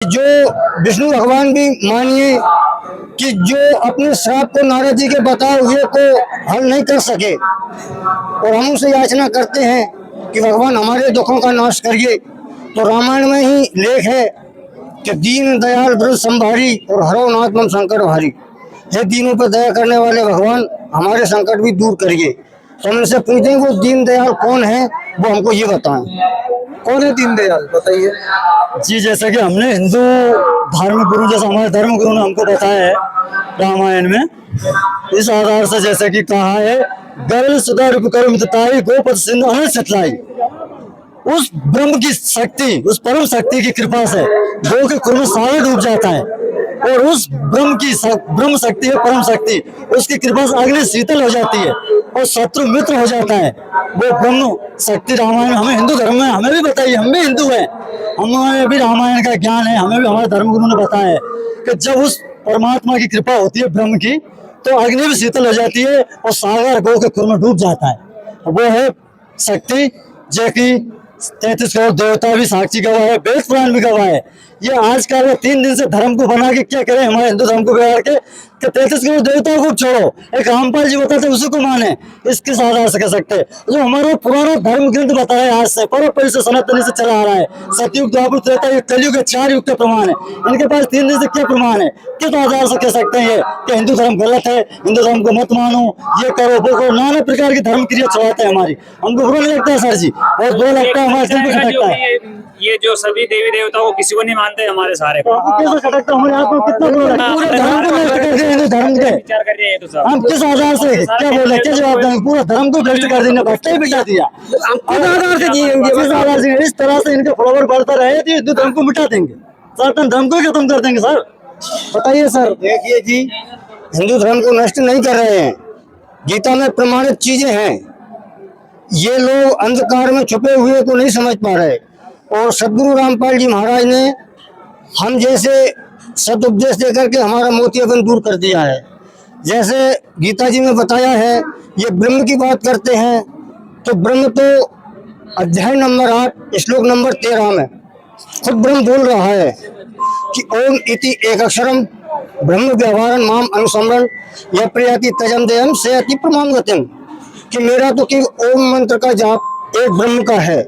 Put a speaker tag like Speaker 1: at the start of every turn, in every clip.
Speaker 1: जो विष्णु भगवान भी मानिए कि जो अपने श्राप को नारद जी के बताए हुए को हल नहीं कर सके, और हम उनसे याचना करते हैं कि भगवान हमारे दुखों का नाश करिए। तो रामायण में ही लेख है कि दीन दयाल व्रत संभारी और हरो नाथ मम संकट भारी। हे दीनों पर दया करने वाले भगवान, हमारे संकट भी दूर करिए। तो हम इनसे पूछते हैं वो दीन दयाल कौन है, वो हमको ये बताएं। कौन है दीन दयाल, बताइए
Speaker 2: जी। जैसा कि हमने हिंदू धार्मिक गुरु, जैसा हमारे धर्म गुरु ने हमको बताया है रामायण में, इस आधार से जैसा कि कहा है, गरल सुधा रूप कर्म तताई गोपद सिंधु अनंत सतलाई। उस ब्रह्म की शक्ति, उस परम शक्ति की कृपा से गो के कुर्म सागर डूब जाता है, और उस ब्रह्म शक्ति है, परम शक्ति, उसकी कृपा से अग्नि शीतल हो जाती है और शत्रु मित्र हो जाता है। वो ब्रह्म शक्ति रामायण हमें हिंदू धर्म में हमें भी बताइए, हम भी हिंदू हैं, हमें भी रामायण का ज्ञान है, हमें भी हमारे धर्म गुरु ने बताया है कि जब उस परमात्मा की कृपा होती है ब्रह्म की, तो अग्नि भी शीतल हो जाती है और सागर गो के कुर्म डूब जाता है। वो है शक्ति जो कि 33 करोड़ देवता भी साक्षी गवाह है, वेद पुराण भी गवाह है। ये आजकल वो 3 दिन से धर्म को बना के क्या करें, हमारे हिंदू धर्म को बिगाड़ के 33 करोड़ देवताओं को छोड़ो, एक रामपाल जी बताते उसी को माने, इसके आधार से कह सकते हैं। जो हमारा पुराना धर्म ग्रंथ बताया आज से परम से सनातनी से चला आ रहा है, सतयुग द्वापर त्रेता युग कलयुग के 4 युग के प्रमाण है। इनके पास 3 दिन से क्या प्रमाण है, किस आधार से कह सकते हैं ये कि हिंदू धर्म गलत है, हिंदू धर्म को मत मानो, ये करो वो करो, नाना प्रकार की धर्म क्रिया चलाते हैं हमारी। हमको बुरा नहीं लगता है सर जी, और बुरा लगता है हमारे दिल पे खटकता है।
Speaker 3: ये जो सभी देवी देवताओं को किसी को नहीं मानते हमारे सारे को,
Speaker 2: कैसे खटकता हमारे आप को, कितना बुरा लगता है। पूरे धर्म को नष्ट कर दिया, हिंदू धर्म के
Speaker 3: विचार कर रहे हैं तो सब
Speaker 2: हम किस आधार से क्या बोले, क्या जवाब देंगे। पूरा धर्म को भ्रष्ट कर देने, भ्रष्ट ही मिटा दिया। किस आधार से जिएंगे, किस आधार से इस तरह से इनके फॉलोवर बढ़ता रहे तो हिंदू धर्म को मिटा देंगे, सनातन धर्म को खत्म कर देंगे। सर बताइए सर।
Speaker 1: देखिए जी, हिंदू धर्म को नष्ट नहीं कर रहे हैं, गीता में प्रमाणित चीजें हैं, ये लोग अंधकार में छुपे हुए को नहीं समझ पा रहे। और सदगुरु रामपाल जी महाराज ने हम जैसे सदुपदेश देकर के हमारा मोतियाबिंद दूर कर दिया है। जैसे गीता जी में बताया है, ये ब्रह्म की बात करते हैं तो ब्रह्म तो अध्याय नंबर 8 श्लोक नंबर 13 में खुद ब्रह्म बोल रहा है कि ओम इति एक अक्षरम ब्रह्म व्यवहारन माम अनुसमरण यह प्रियाति तजम देयम से अति प्रमाण गतिम, कि मेरा तो केवल ओम मंत्र का जाप एक ब्रह्म का है।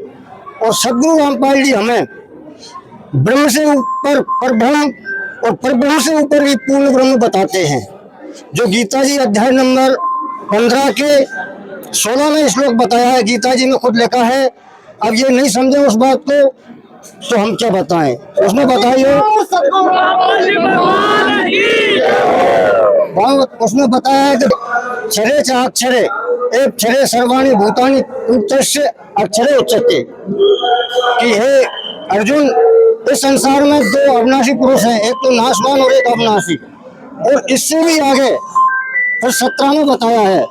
Speaker 1: और सदगुरु रामपाल जी हमें ब्रह्म से ऊपर परब्रह्म और परब्रह्म से ऊपर भी पूर्ण ब्रह्म बताते हैं। जो गीता जी अध्याय नंबर 15 के 16 में श्लोक बताया है, गीता जी में खुद लिखा है। अब ये नहीं समझे उस बात को तो हम क्या बताएं, उसमें बताइए। उसमें बताया है कि क्षरे च अक्षरे एक क्षरे सर्वाणि भूतानि उत्तस्य अक्षरे उच्यते, कि हे अर्जुन, इस संसार में 2 अविनाशी पुरुष हैं, एक तो नाशवान और एक अविनाशी। और इससे भी आगे फिर 17 में बताया है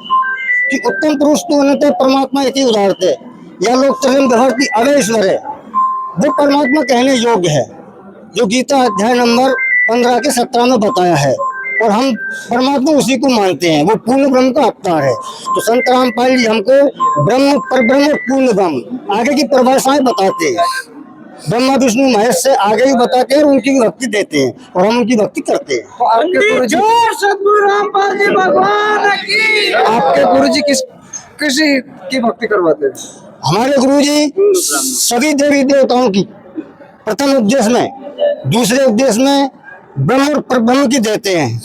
Speaker 1: कि उत्तम पुरुष तो अनंत परमात्मा इति उदाहरते, या लोग त्रिम विभर्ति अवेश्वर है, वो परमात्मा कहने योग्य है, जो गीता अध्याय नंबर 15 के 17 में बताया है। और हम परमात्मा उसी को मानते हैं, वो पूर्ण ब्रह्म का अवतार है। तो संत रामपाल जी हमको ब्रह्म, परब्रह्म, पूर्ण ब्रह्म आगे की परिभाषाएं बताते हैं, ब्रह्मा विष्णु महेश से आगे भी बताते हैं और उनकी भी भक्ति देते हैं, और हम उनकी भक्ति करते हैं।
Speaker 4: आपके गुरु जी किसी की भक्ति करवाते हैं?
Speaker 1: हमारे गुरु जी सभी देवी देवताओं की प्रथम उपदेश में, दूसरे उपदेश में ब्रह्म और परब्रह्म की देते हैं,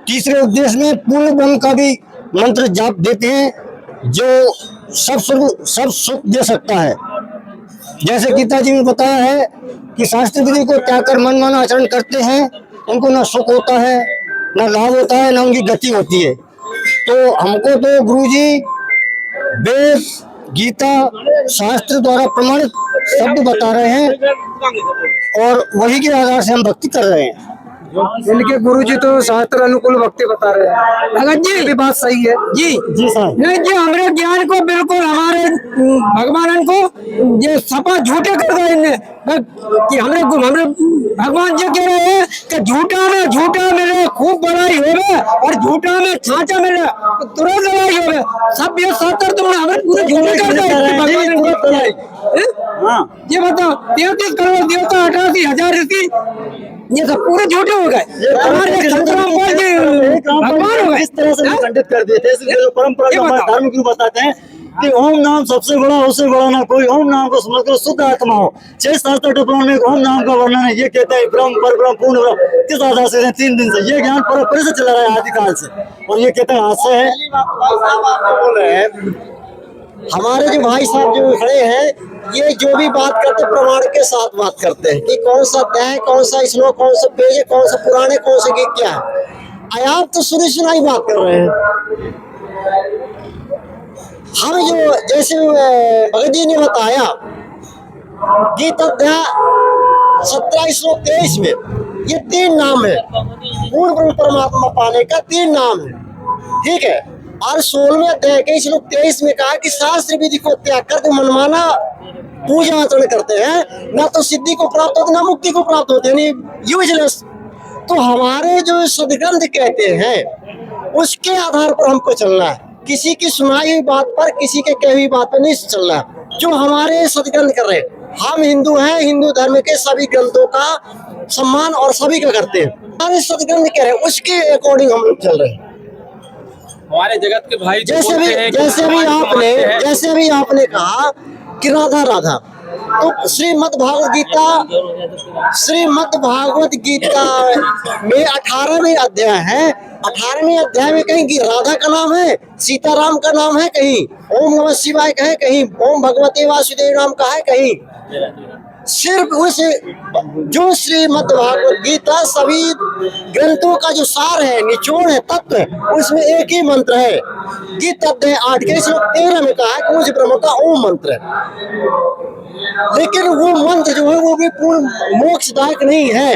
Speaker 1: तीसरे उपदेश में पूर्ण ब्रह्म का भी मंत्र जाप देते हैं, जो सब सुख दे सकता है। जैसे गीता जी में बताया है कि शास्त्र विधि को त्याग कर मनमाना आचरण करते हैं, उनको ना सुख होता है, ना लाभ होता है, ना उनकी गति होती है। तो हमको तो गुरु जी वेद, गीता, शास्त्र द्वारा प्रमाणित शब्द बता रहे हैं, और वही के आधार से हम भक्ति कर रहे हैं।
Speaker 4: इनके गुरु जी तो शास्त्र अनुकूल भक्ति बता रहे हैं। भगत जी भी बात सही है
Speaker 1: जी जी सर।
Speaker 4: नहीं जी, हमारे ज्ञान को बिल्कुल, हमारे भगवान को ये सपा झूठे कर गए इनने। कि हमरे भगवान जी कह रहे हैं कि झूठा मिले खूब बड़ाई होवे और झूठा में छांचा मिले तो तुरंत लड़ाई होवे। सब ये सातर तुमने हमें पूरे झूठे कर दिए। ये बताओ 33 करोड़ देवता 88,000 ऋषि ये सब पूरे झूठे हो गए। हमारे संतराम पाल जी भगवान हो गए।
Speaker 2: इस तरह से खंडित कर दिए थे। इसलिए जो परंपरा
Speaker 4: ये
Speaker 2: हमारे
Speaker 4: बताओ।
Speaker 2: धर्म गुरु बताते हैं कि ओम नाम सबसे बड़ा, उससे बड़ा ना कोई। ओम नाम को समझ कर शुद्ध आत्मा हो। 6 शास्त्र पुराण में ओम नाम का वर्णन है। ये कहते हैं ब्रह्म पर ब्रह्म पूर्ण ब्रह्म। किस आधार से? 3 दिन से ये ज्ञान परंपरा से चला रहा है आदिकाल से। और ये कहते हैं आज से है।
Speaker 5: बोल रहे हैं हमारे जो भाई साहब जो खड़े हैं ये जो भी बात करते प्रमाण के साथ बात करते हैं कि कौन सा अध्याय, कौन सा श्लोक, कौन सा पेज है, कौन सा पुराण है, कौन सा गीत क्या है। आप तो सुनी बात कर रहे हैं। हम जो जैसे भगत जी ने बताया गीत अध्याय 17 श्लोक 23 में ये 3 नाम है पूर्ण ब्रह्म परमात्मा पाने का 3 नाम है, ठीक है। और 16वें अध्याय के श्लोक 23 में कहा कि शास्त्र विधि को त्याग करके मनमाना पूजा आचरण करते हैं, ना तो सिद्धि को प्राप्त होते ना मुक्ति को प्राप्त होते, यानी यूजलेस। तो हमारे जो सदग्रंथ कहते हैं उसके आधार पर हमको चलना है। किसी की सुनाई हुई बात पर, किसी के कही हुई बात पर नहीं चलना है। जो हमारे सदग्रंथ कर रहे हैं, हम हिंदू हैं, हिंदू धर्म के सभी ग्रंथों का सम्मान और सभी का करते हैं। हमारे सदग्रंथ कह रहे हैं उसके अकॉर्डिंग हम लोग चल रहे हैं।
Speaker 3: हमारे जगत के भाई जो
Speaker 5: जैसे
Speaker 3: बोलते हैं कि
Speaker 5: भी आपने कहा कि राधा तो श्रीमद् भागवत गीता में 18वें अध्याय है। 18वें अध्याय में कहीं कि राधा का नाम है, सीताराम का नाम है, कहीं ओम नमः शिवाय का है, कहीं ओम भगवते वासुदेव नाम का है, कहीं सिर्फ उस जो श्रीमद् भागवत गीता सभी ग्रंथों का जो सार है, निचोड़ है, तत्व है, उसमें एक ही मंत्र है। गीता अध्याय 8 के श्लोक 13 में कहा है कि मुझ ब्रह्म का ओम मंत्र है। लेकिन वो मंत्र जो है वो भी पूर्ण मोक्षदायक नहीं है।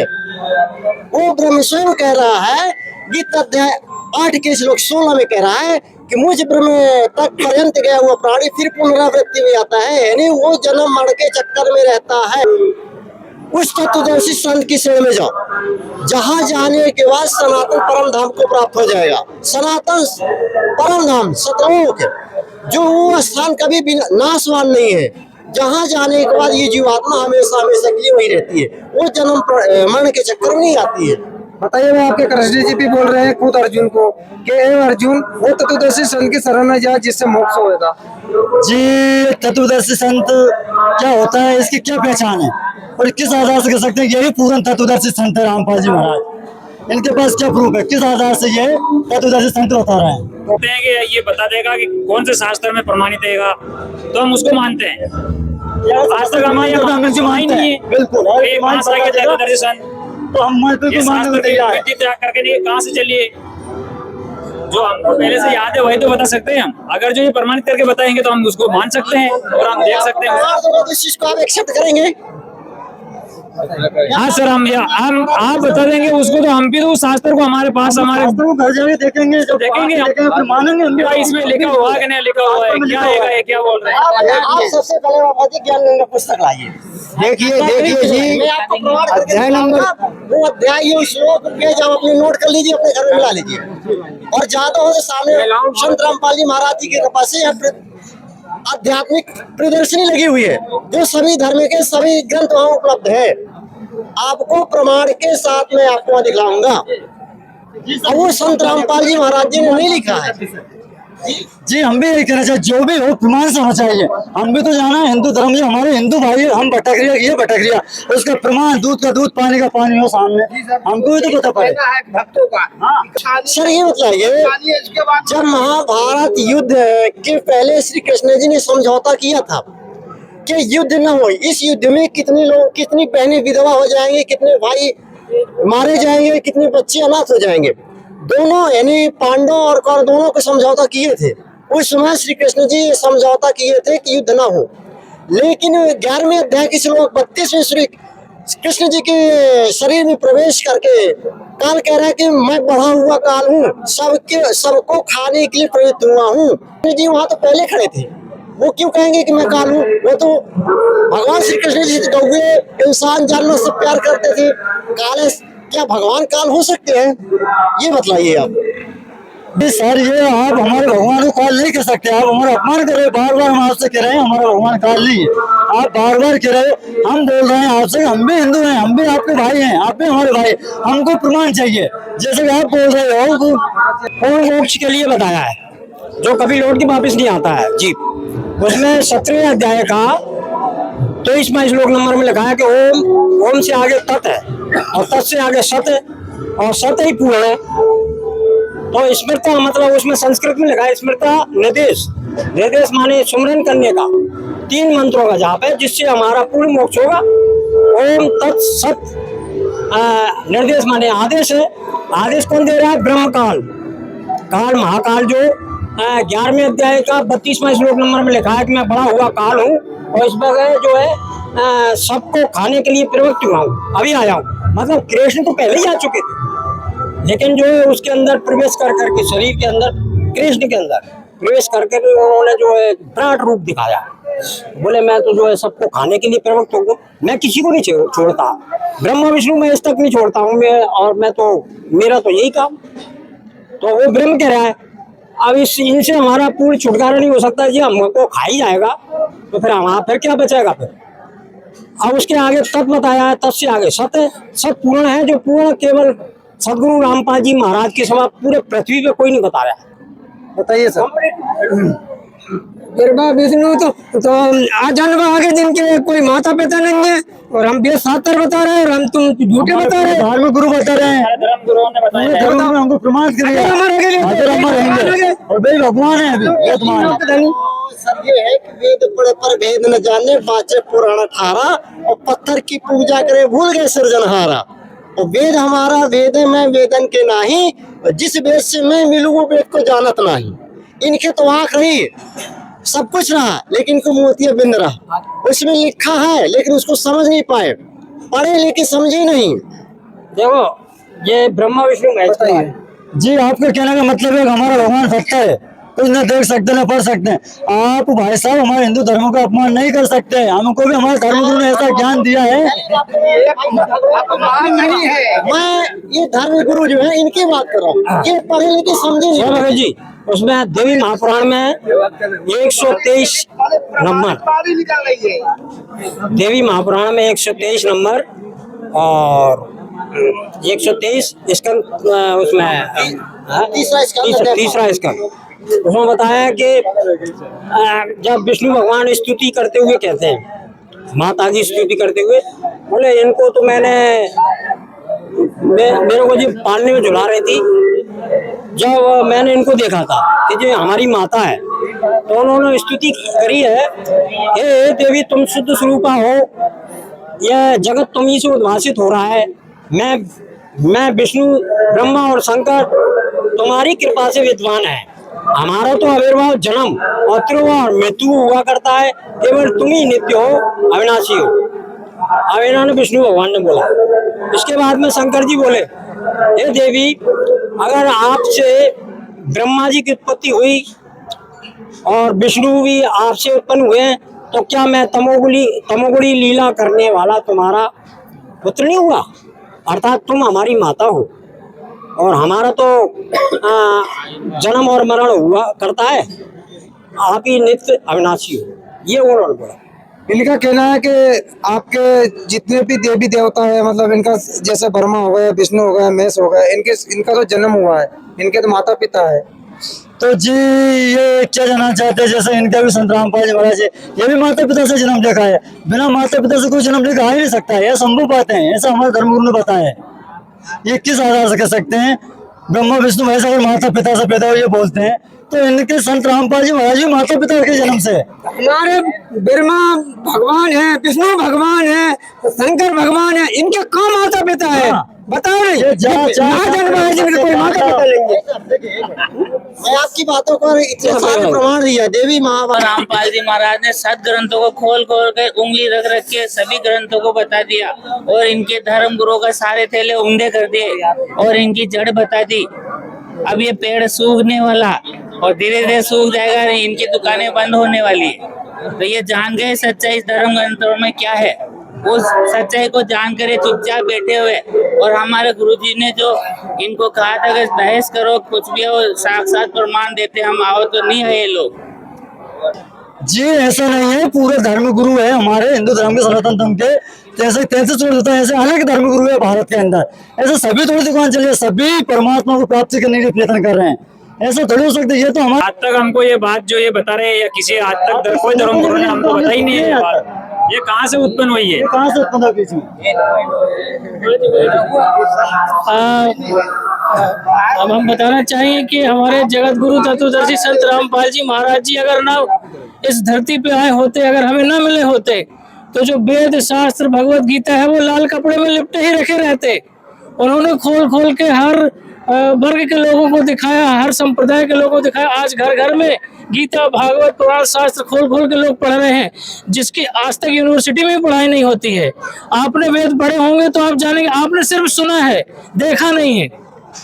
Speaker 5: वो ब्रह्म स्वयं कह रहा है, गीता अध्याय 8 के श्लोक 16 में कह रहा है कि मुझ ब्रह्म तक पर्यंत गया हुआ प्राणी फिर पुनरावृत्ति में आता है, यानी वो जन्म मरण के चक्कर में रहता है। उस तत्वदर्शी संत की शरण में जाओ, जहाँ जाने के बाद सनातन परम धाम को प्राप्त हो जाएगा। सनातन परम धाम सतलोक, जो वो स्थान कभी भी नाशवान नहीं है, जहाँ जाने के बाद ये जीवात्मा हमेशा हमेशा के लिए वही रहती है, वो जन्म मरण के चक्कर में नहीं आती है।
Speaker 4: बताइए, वो आपके कृष्ण जी भी बोल रहे हैं खुद अर्जुन को कि हे अर्जुन वो तत्वदर्शी संत की शरण में जा जिससे मोक्ष होगा।
Speaker 2: जी, तत्वदर्शी संत क्या होता है, इसकी क्या पहचान है और किस आधार से कह सकते हैं यही पूर्ण तत्वदर्शी संत है रामपाल जी महाराज? इनके पास क्या प्रूफ है, किस आधार से ये तत्वदर्शी संत बता रहे हैं?
Speaker 3: कहते हैं कि ये बता देगा कि कौन से शास्त्र में प्रमाणित देगा तो हम उसको मानते हैं। आज तक हमारे
Speaker 2: मानते हैं, बिल्कुल।
Speaker 3: तत्वदर्शी संत
Speaker 2: तो हम बिल्कुल मानने को तैयार हैं।
Speaker 3: त्याग करके नहीं, कहाँ से चलिए? जो हमको पहले से याद है वही तो बता सकते हैं हम। अगर जो ये प्रमाणित करके बताएंगे तो हम उसको मान सकते हैं और हम देख सकते हैं।
Speaker 5: इस चीज को आप एक्सेप्ट करेंगे?
Speaker 3: हाँ सर, हम आप बता देंगे उसको तो हम भी तो उस शास्त्र को हमारे पास हमारे
Speaker 2: घर जाके देखेंगे, जब
Speaker 3: देखेंगे
Speaker 2: फिर मानेंगे हम।
Speaker 3: क्या इसमें लिखा हुआ है कि नहीं लिखा हुआ है, क्या है, ये क्या बोल रहे हैं?
Speaker 5: आप सबसे पहले बाबा ज्ञान गंगा पुस्तक लाइए।
Speaker 1: देखिए जी,
Speaker 5: मैं आपको प्रमाण करके दिखाऊंगा। वो अध्याय ये श्लोक पेज आप अपने नोट कर लीजिए, अपने घर में मिला लीजिए। और ज्यादा हो तो सामने संत रामपाल जी महाराज जी की कृपा से आध्यात्मिक प्रदर्शनी लगी हुई है, जो सभी धर्म के सभी ग्रंथ वहाँ उपलब्ध है। आपको प्रमाण के साथ में आपको दिखलाऊंगा। अब वो संत रामपाल जी महाराज जी ने नहीं लिखा है।
Speaker 2: जी, हम भी यही कहना चाहिए, जो भी हो प्रमाण से होना चाहिए। हम भी तो जाना है हिंदू धर्म, ये हमारे हिंदू भाई, हम भटक रहे, ये भटक रहा, उसका प्रमाण दूध का दूध पानी का पानी हो सामने, हमको भी तो पता पड़े।
Speaker 4: भक्तों का
Speaker 5: सर ये बताइए, जब महाभारत युद्ध के पहले श्री कृष्ण जी ने समझौता किया था कि युद्ध न हो, इस युद्ध में कितने लोग, कितनी बहनें विधवा हो जाएंगे, कितने भाई मारे जाएंगे, कितने बच्चे अनाथ हो जाएंगे, दोनों यानी पांडव और कौरव दोनों को समझौता किए थे। उस समय श्री कृष्ण जी समझौता किए थे कि युद्ध ना हो। लेकिन 11वें अध्याय के श्लोक 32 में श्री कृष्ण जी के शरीर में प्रवेश करके काल कह रहा है कि मैं बढ़ा हुआ काल हूँ, सबको खाने के लिए प्रवृत्त हुआ हूँ। जी वहाँ तो पहले खड़े थे, वो क्यों कहेंगे कि मैं काल हूँ? वो तो भगवान श्री कृष्ण जी गौए इंसान जानवर सब प्यार करते थे। काल है, क्या भगवान काल हो सकते हैं? ये बतलाइए आप।
Speaker 2: सर ये आप हमारे भगवान को काल नहीं कह सकते, आप हमारा अपमान कर रहे हो। बार बार हम आपसे कह रहे हैं हमारा भगवान काल नहीं है, आप बार बार कह रहे हो। हम बोल रहे हैं आपसे, हम भी हिंदू हैं, हम भी आपके भाई हैं, आप भी हमारे भाई, हमको प्रमाण चाहिए। जैसे कि आप बोल रहे हो
Speaker 4: पूर्ण मोक्ष के लिए बताया है, जो कभी लौट के वापस नहीं आता है जी। उसमें 17वें अध्याय का 23वां श्लोक नंबर में लिखा है कि ओम से आगे तत् है और तत् से आगे सत है और सत ही पूर्ण है। तो स्मृता मतलब उसमें संस्कृत में लिखा है स्मृता निर्देश, निर्देश माने सुमरन करने का 3 मंत्रों का जाप है जिससे हमारा पूर्ण मोक्ष होगा। ओम तत् सत निर्देश माने आदेश है। आदेश कौन दे रहा है? ब्रह्म काल, काल महाकाल जो 11वें अध्याय का 32वां श्लोक नंबर में लिखा है कि मैं बड़ा हुआ काल हूँ और इस वक्त जो है सबको खाने के लिए प्रवृत्त हुआ हूँ, अभी आया हूँ। मतलब कृष्ण तो पहले ही आ चुके थे, लेकिन जो है उसके अंदर प्रवेश कर करके शरीर के अंदर, कृष्ण के अंदर प्रवेश करके उन्होंने जो है विराट रूप दिखाया। बोले मैं तो जो है सबको खाने के लिए प्रवृत्त हूँ, मैं किसी को नहीं छोड़ता, ब्रह्मा विष्णु महेश तक नहीं छोड़ता हूँ मैं, और मैं तो मेरा तो यही काम। तो वो ब्रह्म कह रहा है अब इनसे हमारा पूर्ण छुटकारा नहीं हो सकता जी, हमको खा ही जाएगा तो फिर हमारा फिर क्या बचेगा फिर। अब उसके आगे तत् बताया है, तत् से आगे सत है। सत पूर्ण है, जो पूर्ण केवल सदगुरु रामपाल जी महाराज के सिवा पूरे पृथ्वी पे कोई नहीं बता रहा है।
Speaker 2: बताइए सर।
Speaker 4: ब्रह्मा विष्णु तो आजन्म आगे जिनके कोई माता पिता नहीं है, और हम भी सातर बता रहे हैं और हम तुम झूठे बता रहे हैं।
Speaker 2: धार्मिक गुरु बता रहे हैं,
Speaker 3: धर्म गुरुओं ने बताया है।
Speaker 2: धर्म में हमको प्रमाण करिए, और भाई भगवान है अभी वर्तमान।
Speaker 5: सर ये है कि वेद पढ़े पर भेद न जाने, बाचे पुराण 18 और पत्थर की पूजा करे भूल गए सृजनहारा। और वेद हमारा वेद में वेदन के नाही, जिस वेद से मैं मिलूं वो वेद को जानत नहीं। इनके तो आँख रही, सब कुछ रहा, लेकिन इनको मोतिया बिंद रहा। उसमें लिखा है लेकिन उसको समझ नहीं पाए, पढ़े लेकिन समझे नहीं।
Speaker 4: देखो ये ब्रह्मा विष्णु महेश का है
Speaker 2: जी। आपका कहने का मतलब है कि हमारा भगवान सत्ता है, कुछ न देख सकते न पढ़ सकते हैं। आप भाई साहब हमारे हिंदू धर्म का अपमान नहीं कर सकते, हमको भी हमारे धर्मगुरु ने ऐसा ज्ञान दिया है।
Speaker 5: मैं ये धर्म गुरु जो है इनकी बात कर रहा हूँ, ये पढ़े लिखे समझे नहीं
Speaker 4: जी। उसमें देवी महापुराण में 123 नंबर, देवी महापुराण में 123 नंबर और 123 स्कंद, उसमें तीसरा स्कंद, उसमें बताया कि जब विष्णु भगवान स्तुति करते हुए कहते हैं, माता की स्तुति करते हुए बोले इनको तो मेरे को जी पालने में झुला रही थी, जब मैंने इनको देखा था कि जो हमारी माता है तो उन्होंने स्तुति करी है, हे देवी तुम शुद्ध स्वरूपा हो, यह जगत तुम्ही से उद्भासित हो रहा है, मैं विष्णु ब्रह्मा और शंकर तुम्हारी कृपा से विद्वान है। हमारा तो आविर्भाव जन्म और त्रिवाह और मृत्यु हुआ करता है, केवल तुम ही नित्य हो, अविनाशी हो। अब इन्होंने विष्णु भगवान ने बोला। इसके बाद में शंकर जी बोले, हे देवी अगर आपसे ब्रह्मा जी की उत्पत्ति हुई और विष्णु भी आपसे उत्पन्न हुए तो क्या मैं तमोगुणी लीला करने वाला तुम्हारा पुत्र नहीं हुआ? अर्थात तुम हमारी माता हो और हमारा तो जन्म और मरण हुआ करता है, आप ही नित्य अविनाशी हो। ये उन्होंने बोला।
Speaker 6: इनका कहना है कि आपके जितने भी देवी देवता है, मतलब इनका जैसे ब्रह्मा हो गया, विष्णु हो गया, महेश हो गया, इनका तो जन्म हुआ है, इनके तो माता पिता है।
Speaker 2: तो जी ये क्या जानना चाहते हैं, जैसे इनका भी संत रामपाल जी महाराज ये भी माता पिता से जन्म देखा है, बिना माता पिता से कोई जन्म लेकर आ ही नहीं सकता है, यह संभव बात है, ऐसा हमारे धर्मगुरु ने बताया है। ये किस आधार से कह सकते हैं ब्रह्मा विष्णु महेश अगर माता पिता से पैदा हुए बोलते हैं, तो इनके संत रामपाल जी महाराज भी माता पिता के जन्म से।
Speaker 4: हमारे ब्रह्मा भगवान है, विष्णु भगवान है, शंकर भगवान है, इनके कौन माता पिता है? बताओ नहीं, कोई माता पिता लेंगे।
Speaker 5: मैं आपकी बातों को इतने सारे प्रमाण दिया। देवी महाभारत
Speaker 7: रामपाल जी महाराज ने 7 ग्रंथों को खोल के उंगली रख रख के सभी ग्रंथों को बता दिया और इनके धर्म गुरुओं का सारे थैले उंधे कर दिए और इनकी जड़ बता दी। अब ये पेड़ सूखने वाला और धीरे धीरे सूख जाएगा, इनकी दुकानें बंद होने वाली है। तो ये जान गए सच्चाई धर्म ग्रंथों में क्या है, उस सच्चाई को जानकर ये चुपचाप बैठे हुए। और हमारे गुरुजी ने जो इनको कहा था कि बहस करो कुछ भी हो, साक्षात प्रमाण देते हम आओ, तो नहीं है ये लोग।
Speaker 2: जी ऐसा नहीं है, पूरे धर्म गुरु है हमारे हिंदू धर्म के, सनातन धर्म के। जैसे 33 छोड़ देता है, ऐसे अलग धर्म गुरु है भारत के अंदर। ऐसे सभी थोड़ी दुकान चलिए, सभी परमात्मा को प्राप्ति करने के प्रयत्न कर रहे हैं, ऐसा थोड़ी हो सकता है। ये तो हमारा
Speaker 3: आज तक हमको ये बात जो ये बता रहे हैं, या किसी आज तक कोई धर्म गुरु ने हमको बताई नहीं है ये बात। ये कहाँ से उत्पन्न हुई है?
Speaker 2: कहाँ से उत्पन्न हुई चीज?
Speaker 4: अब हम बताना चाहिए कि हमारे जगत गुरु तत्वदर्शी संत रामपाल जी महाराज जी अगर ना इस धरती पे आए होते, अगर हमें ना मिले होते, तो जो वेद शास्त्र भगवत गीता है वो लाल कपड़े में लिपटे ही रखे रहते। उन्होंने खोल खोल के हर वर्ग के लोगों को दिखाया, हर संप्रदाय के लोगों को दिखाया। आज घर घर में गीता भागवत पुराण शास्त्र खोल खोल के लोग पढ़ रहे हैं, जिसकी आज तक यूनिवर्सिटी में पढ़ाई नहीं होती है। आपने वेद पढ़े होंगे तो आप जानेंगे, आपने सिर्फ सुना है, देखा नहीं है।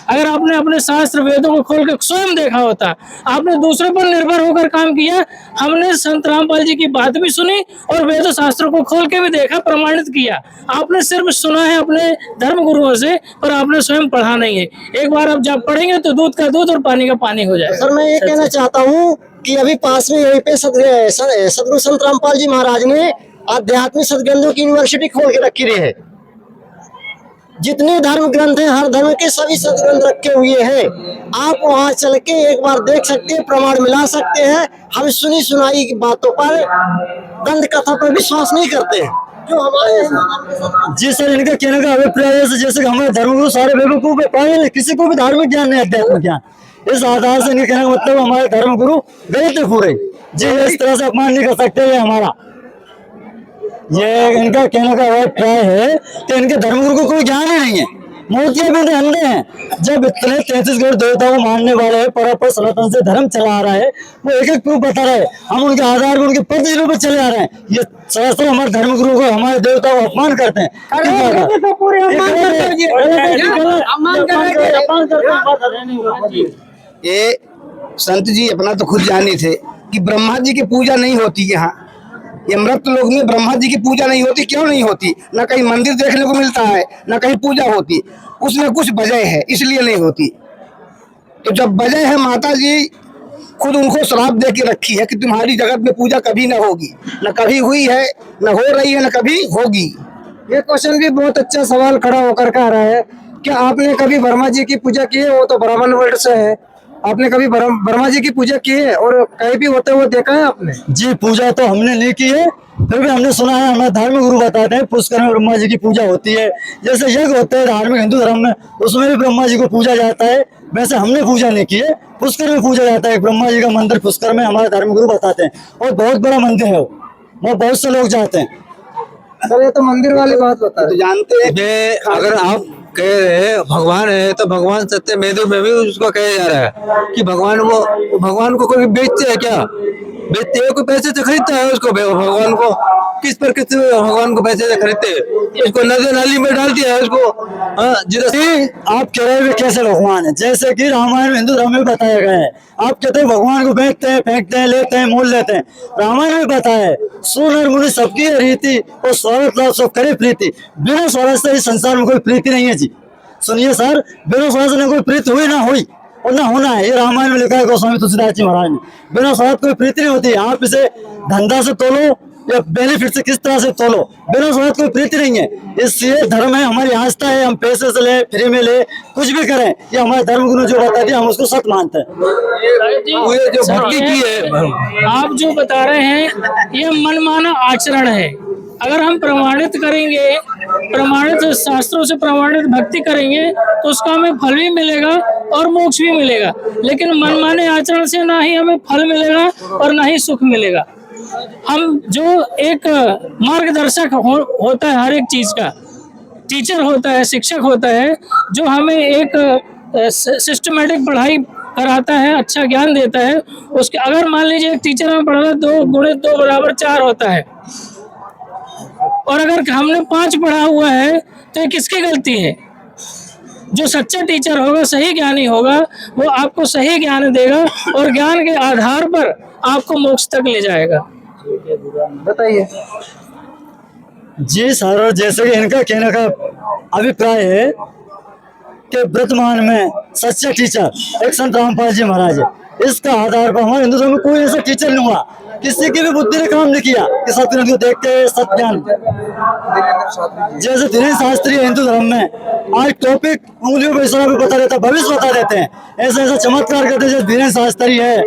Speaker 4: अगर आपने अपने शास्त्र वेदों को खोल के स्वयं देखा होता, आपने दूसरे पर निर्भर होकर काम किया। हमने संत रामपाल जी की बात भी सुनी और वेद शास्त्रों को खोल के भी देखा, प्रमाणित किया। आपने सिर्फ सुना है अपने धर्म गुरुओं से, पर आपने स्वयं पढ़ा नहीं है। एक बार आप जब पढ़ेंगे तो दूध का दूध और पानी का पानी हो जाए।
Speaker 5: सर मैं ये कहना चाहता हूँ कि अभी पास में यहीं पे सदगुरु संत रामपाल जी महाराज ने आध्यात्मिक सदग्रंथों की यूनिवर्सिटी खोल के रखी रही है। जितने धर्म ग्रंथ हैं, हर धर्म के सभी सदग्रंथ रखे हुए हैं। आप वहां चल के एक बार देख सकते हैं, प्रमाण मिला सकते हैं। हम सुनी सुनाई की बातों पर, दंत कथा पर विश्वास नहीं करते हैं जो हमारे।
Speaker 2: जी सर, इनका कहने का अभिप्राय है जैसे हमारे धर्मगुरु सारे बेवकूफ है, पागल, किसी को भी धार्मिक ज्ञान नहीं, अध्यात्मिक ज्ञान। इस आधार से इनके कहने का मतलब हमारे धर्मगुरु गलत है पूरे। जी इस तरह से अपमान नहीं कर सकते ये हमारा। ये इनका कहने का अभिप्राय है कि इनके धर्मगुरु को कोई ज्ञान ही नहीं है, मूर्तियां भी अंधे हैं। जब इतने 33 करोड़ देवताओं को मानने वाले हैं, पर सनातन से धर्म चला आ रहा है, वो एक एक प्रूफ बता रहे हैं। हम उनके आधार पर, उनके प्रतिष्ठा पर चले आ रहे हैं। ये सरासर हमारे धर्मगुरु को, हमारे देवताओं को अपमान करते हैं।
Speaker 1: ये संत जी अपना तो खुद जाने थे कि ब्रह्मा जी की पूजा नहीं होती यहाँ। ये मृत लोक में ब्रह्मा जी की पूजा नहीं होती। क्यों नहीं होती? न कहीं मंदिर देखने को मिलता है, न कहीं पूजा होती। उसमें कुछ वजह है, इसलिए नहीं होती। तो जब वजह है, माता जी खुद उनको श्राप दे के रखी है कि तुम्हारी जगत में पूजा कभी न होगी, न कभी हुई है, न हो रही है, न कभी होगी।
Speaker 6: ये क्वेश्चन भी बहुत अच्छा सवाल खड़ा होकर के आ रहा है। क्या आपने कभी ब्रह्मा जी की पूजा की है? वो तो ब्राह्मण वर्ग से है। आपने कभी ब्रह्मा जी की पूजा की है और कहीं भी होते हुए देखा है आपने?
Speaker 2: जी पूजा तो हमने नहीं की है, फिर भी हमने सुना है, हमारे धर्म गुरु बताते हैं पुष्कर में ब्रह्मा जी की पूजा होती है। जैसे यज्ञ होते हैं धार्मिक हिंदू धर्म में, उसमें भी ब्रह्मा जी को पूजा जाता है। वैसे हमने पूजा नहीं की है, पुष्कर में पूजा जाता है। ब्रह्मा जी का मंदिर पुष्कर में हमारे धर्म गुरु बताते हैं, और बहुत बड़ा मंदिर है वो बहुत से लोग जाते हैं।
Speaker 6: सर ये तो मंदिर वाली बात बता रहे।
Speaker 1: तो जानते हैं,
Speaker 8: अगर आप कह रहे हैं भगवान है, तो भगवान सत्य मेदु में भी उसको कहा जा रहा है कि भगवान को कोई बेचते हैं क्या? बेचते हैं, कोई पैसे से खरीदता है उसको? भगवान को किस पर किस भगवान को पैसे से खरीदते हैं? उसको नदी नाली में डाल दिया है उसको।
Speaker 2: जिधर आप कह रहे हैं कैसे भगवान है, जैसे कि रामायण में हिंदू धर्म में बताया गया है। आप कहते हैं भगवान को बेचते हैं, फेंकते हैं, लेते हैं, मोल लेते हैं। रामायण में बताया है, सुनर मुनि सबकी रीति और स्वार्थ लाभ सब करे प्रीति। बिना स्वार्थ से इस संसार में कोई प्रीति नहीं है जी। सुनिए सर, बिना स्वार्थ से कोई प्रीति हुई ना हुई और ना होना है। ये रामायण में लिखा है गोस्वामी तुलसीदास जी महाराज ने। बिना स्वार्थ कोई प्रीति नहीं होती। आप इसे धंधा से तोलो या बेनिफिट से किस तरह से तोलो, बिना स्वार्थ कोई प्रीति नहीं है। इसलिए धर्म है, हमारी आस्था है। हम पैसे से ले, फ्री में ले, कुछ भी करें, ये हमारे धर्म गुरु जो बता दिया हम उसको सत्य मानते हैं।
Speaker 8: ये जो भक्ति की है,
Speaker 4: आप जो बता रहे हैं ये मनमाना आचरण है। अगर हम प्रमाणित करेंगे, प्रमाणित शास्त्रों से प्रमाणित भक्ति करेंगे, तो उसका हमें फल भी मिलेगा और मोक्ष भी मिलेगा। लेकिन मनमाने आचरण से ना ही हमें फल मिलेगा और ना ही सुख मिलेगा। हम जो एक मार्गदर्शक होता है हर एक चीज का, टीचर होता है, शिक्षक होता है, जो हमें एक सिस्टमेटिक पढ़ाई कराता है, अच्छा ज्ञान देता है। उसके अगर मान लीजिए एक टीचर हमें पढ़ा 2 × 2 = 4 होता है, और अगर हमने 5 पढ़ा हुआ है, तो ये किसकी गलती है? जो सच्चा टीचर होगा, सही ज्ञानी होगा, वो आपको सही ज्ञान देगा और ज्ञान के आधार पर आपको मोक्ष तक ले जाएगा।
Speaker 6: बताइए।
Speaker 2: जी सर, जैसे कि इनका कहने का अभिप्राय है कि वर्तमान में सच्चा टीचर एक संत रामपाल जी महाराज है। इसका आधार पर हमारे हिंदू धर्म में कोई ऐसा टीचर नहीं हुआ, किसी की भी बुद्धि ने काम नहीं किया कि सत्य को देख के सत्य ज्ञान। जैसे धीरेन्द्र शास्त्री हिंदू धर्म में आज टॉपिक उंगलियों पर इशारा पे बता देता, भविष्य बता देते हैं, ऐसा ऐसा चमत्कार करते हैं जैसे धीरेन्द्र शास्त्री है।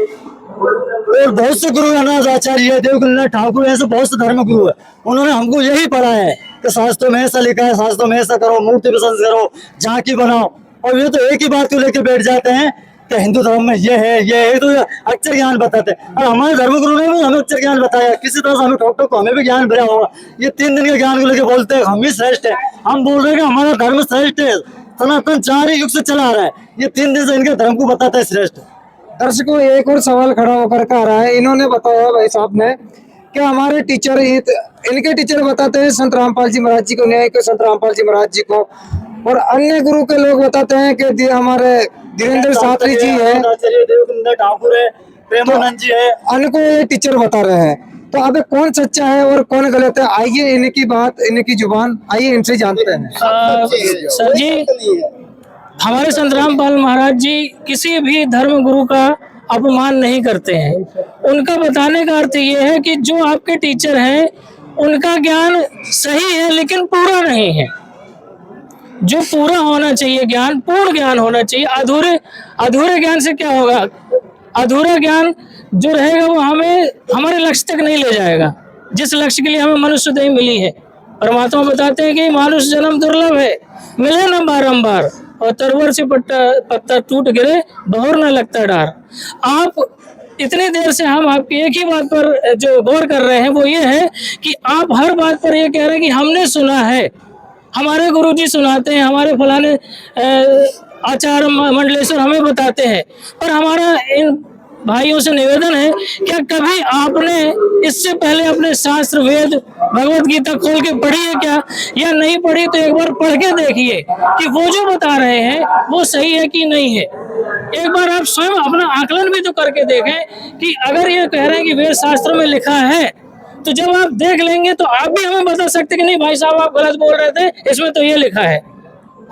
Speaker 2: और बहुत से गुरु अनाथ आचार्य है, देवकुलनाथ ठाकुर, ऐसे बहुत से धर्म गुरु है। उन्होंने हमको यही पढ़ा है कि शास्त्रों में ऐसा लिखा है, शास्त्रों में ऐसा करो, मूर्ति पसंद करो, झांकी बनाओ। और ये तो एक ही बात को लेकर बैठ जाते हैं कि हिंदू धर्म में ये है, तो अक्षर ज्ञान बताते हैं। और हमारे धर्मगुरु ने भी हमें अक्षर ज्ञान बताया, किसी तरह से हमें ठोक ठोक हमें भी ज्ञान भरा होगा। ये 3 दिन के ज्ञान को लेकर बोलते हैं हम ही श्रेष्ठ है। हम बोल रहे हैं कि हमारा धर्म श्रेष्ठ है, सनातन 4 युग से चला आ रहा है। ये 3 दिन से इनके धर्म को बताता है श्रेष्ठ।
Speaker 6: दर्शकों, एक और सवाल खड़ा होकर के आ रहा है। इन्होंने बताया भाई साहब ने कि हमारे टीचर, इनके टीचर बताते हैं संत रामपाल जी महाराज जी को, न्याय के संत रामपाल जी महाराज जी को, और अन्य गुरु के लोग बताते हैं कि हमारे धीरेन्द्र शास्त्री जी है,
Speaker 2: देवकुलनाथ ठाकुर है, प्रेमानंद जी है,
Speaker 6: उनको ये टीचर बता रहे हैं। तो अब कौन सच्चा है और कौन गलत है, आइए इनकी बात, इनकी जुबान, आइए इनसे जानते हैं।
Speaker 4: सर जी, हमारे संत रामपाल महाराज जी किसी भी धर्म गुरु का अपमान नहीं करते हैं। उनका बताने का अर्थ ये है कि जो आपके टीचर हैं उनका ज्ञान सही है लेकिन पूरा नहीं है। जो पूरा होना चाहिए ज्ञान, पूर्ण ज्ञान होना चाहिए। अधूरे ज्ञान से क्या होगा? अधूरा ज्ञान जो रहेगा वो हमें हमारे लक्ष्य तक नहीं ले जाएगा, जिस लक्ष्य के लिए हमें मनुष्य देह मिली है। परमात्मा बताते हैं कि मानुष जन्म दुर्लभ है, मिले न बारंबार, और तरवर से पत्ता टूट गिरे, बहुर न लगता डार। आप इतनी देर से हम आपकी एक ही बात पर जो गौर कर रहे हैं वो ये है कि आप हर बात पर ये कह रहे हैं कि हमने सुना है, हमारे गुरुजी सुनाते हैं, हमारे फलाने आचार्य मंडलेश्वर हमें बताते हैं। पर हमारा इन भाइयों से निवेदन है, क्या कभी आपने इससे पहले अपने शास्त्र, वेद, भगवत गीता खोल के पढ़ी है क्या? या नहीं पढ़ी तो एक बार पढ़ के देखिए कि वो जो बता रहे हैं वो सही है कि नहीं है। एक बार आप स्वयं अपना आकलन भी तो करके देखें कि अगर ये कह रहे हैं कि वेद शास्त्र में लिखा है, तो जब आप देख लेंगे तो आप भी हमें बता सकते हैं कि नहीं भाई साहब आप गलत बोल रहे थे, इसमें तो ये लिखा है।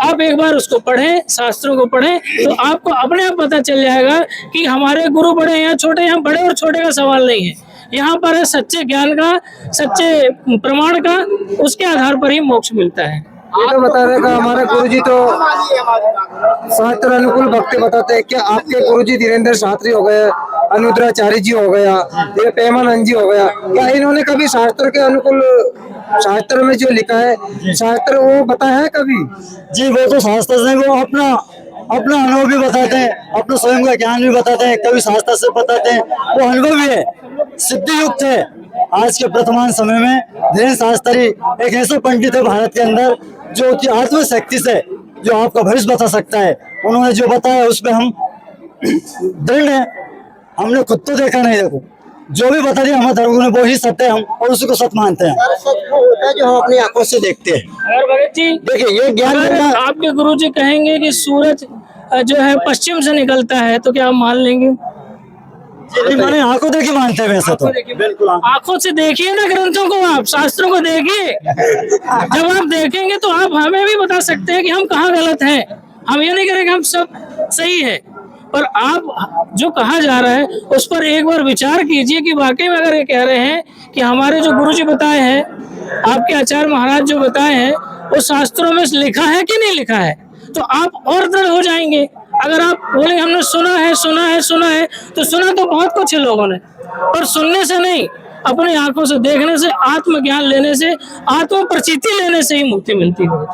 Speaker 4: आप एक बार उसको पढ़ें, शास्त्रों को पढ़ें, तो आपको अपने आप पता चल जाएगा कि हमारे गुरु बड़े हैं या छोटे हैं। बड़े और छोटे का सवाल नहीं है, यहाँ पर है सच्चे ज्ञान का, सच्चे प्रमाण का, उसके आधार पर ही मोक्ष मिलता है।
Speaker 6: ये तो बता रहे हैं हमारे गुरुजी तो शास्त्र अनुकूल भक्ति बताते हैं। क्या आपके गुरुजी धीरेन्द्र शास्त्री हो गए, अनुद्राचार्य जी हो गया, ये प्रेमानंद जी हो गया, क्या इन्होंने कभी शास्त्र के अनुकूल, शास्त्र में जो लिखा है शास्त्र, वो बताया है कभी?
Speaker 2: जी वो तो शास्त्र से वो अपना अनुभव भी बताते हैं, अपना स्वयं का ज्ञान भी बताते हैं, कभी शास्त्र से बताते हैं, वो अनुभव भी है, सिद्धि युक्त है। आज के वर्तमान समय में धीरेन्द्र शास्त्री एक ऐसा पंडित है भारत के अंदर जो कि आत्मशक्ति से जो आपका भविष्य बता सकता है। उन्होंने जो बताया उस पर हम दृढ़ है, हमने खुद तो देखा नहीं, देखो जो भी बता दिया हमारे धर्म ने वो ही सत्य है, हम और उसी को सत्य मानते हैं।
Speaker 5: सच वो होता है जो हम अपनी आंखों से देखते हैं।
Speaker 4: और भगत जी
Speaker 5: देखिए ये ज्ञान
Speaker 4: अगर आपके गुरुजी कहेंगे कि सूरज जो है पश्चिम से निकलता है तो क्या आप मान लेंगे?
Speaker 2: मैंने आंखों देखी मानते हैं वैसे तो बिल्कुल।
Speaker 4: आंखों से देखिए ना ग्रंथों को, आप शास्त्रों को देखिए। जब आप देखेंगे तो आप हमें भी बता सकते हैं कि हम कहाँ गलत हैं। हम ये नहीं करेंगे हम सब सही है, पर आप जो कहा जा रहा है उस पर एक बार विचार कीजिए कि वाकई में अगर ये कह रहे हैं कि हमारे जो गुरुजी बताए हैं, आपके आचार्य महाराज जो बताए हैं, वो शास्त्रों में लिखा है कि नहीं लिखा है, तो आप और दृढ़ हो जाएंगे। अगर आप बोलेंगे हमने सुना है, तो सुना तो बहुत कुछ है लोगों ने, पर सुनने से नहीं, अपनी आंखों से देखने से, आत्मज्ञान लेने से, आत्म प्रचिति लेने से ही मुक्ति मिलती है।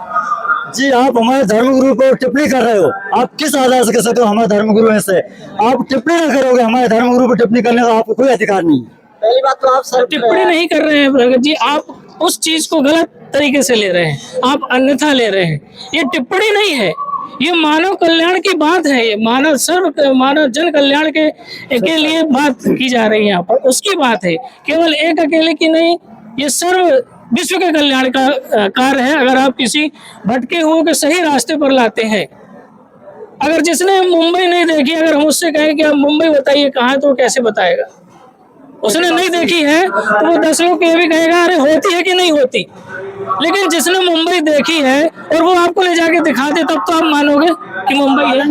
Speaker 2: जी आप हमारे धर्मगुरु को टिप्पणी कर रहे हो, आप किस आधार से कह सकते हो हमारे धर्मगुरु ऐसे? आप टिप्पणी ना करोगे, हमारे धर्मगुरु पर टिप्पणी करने का आपको कोई अधिकार नहीं।
Speaker 5: पहली बात तो आप सर
Speaker 4: टिप्पणी नहीं कर रहे हैं भगत जी, आप उस चीज को गलत तरीके से ले रहे हैं, आप अन्यथा ले रहे हैं। ये टिप्पणी नहीं है, ये मानव कल्याण की बात है, ये मानव जन कल्याण के लिए बात की जा रही है यहाँ पर, उसकी बात है, केवल एक अकेले की नहीं, ये सर्व विश्व के कल्याण का कार्य है। अगर आप किसी भटके हुए के सही रास्ते पर लाते हैं अगर जिसने मुंबई नहीं देखी, अगर हम उससे कहें कि आप मुंबई बताइए कहाँ है, तो वो कैसे बताएगा? उसने नहीं देखी है तो वो 10 लोग ये भी कहेगा अरे होती है कि नहीं होती। लेकिन जिसने मुंबई देखी है और वो आपको ले जाके दिखा दे, तब तो आप मानोगे कि मुंबई है।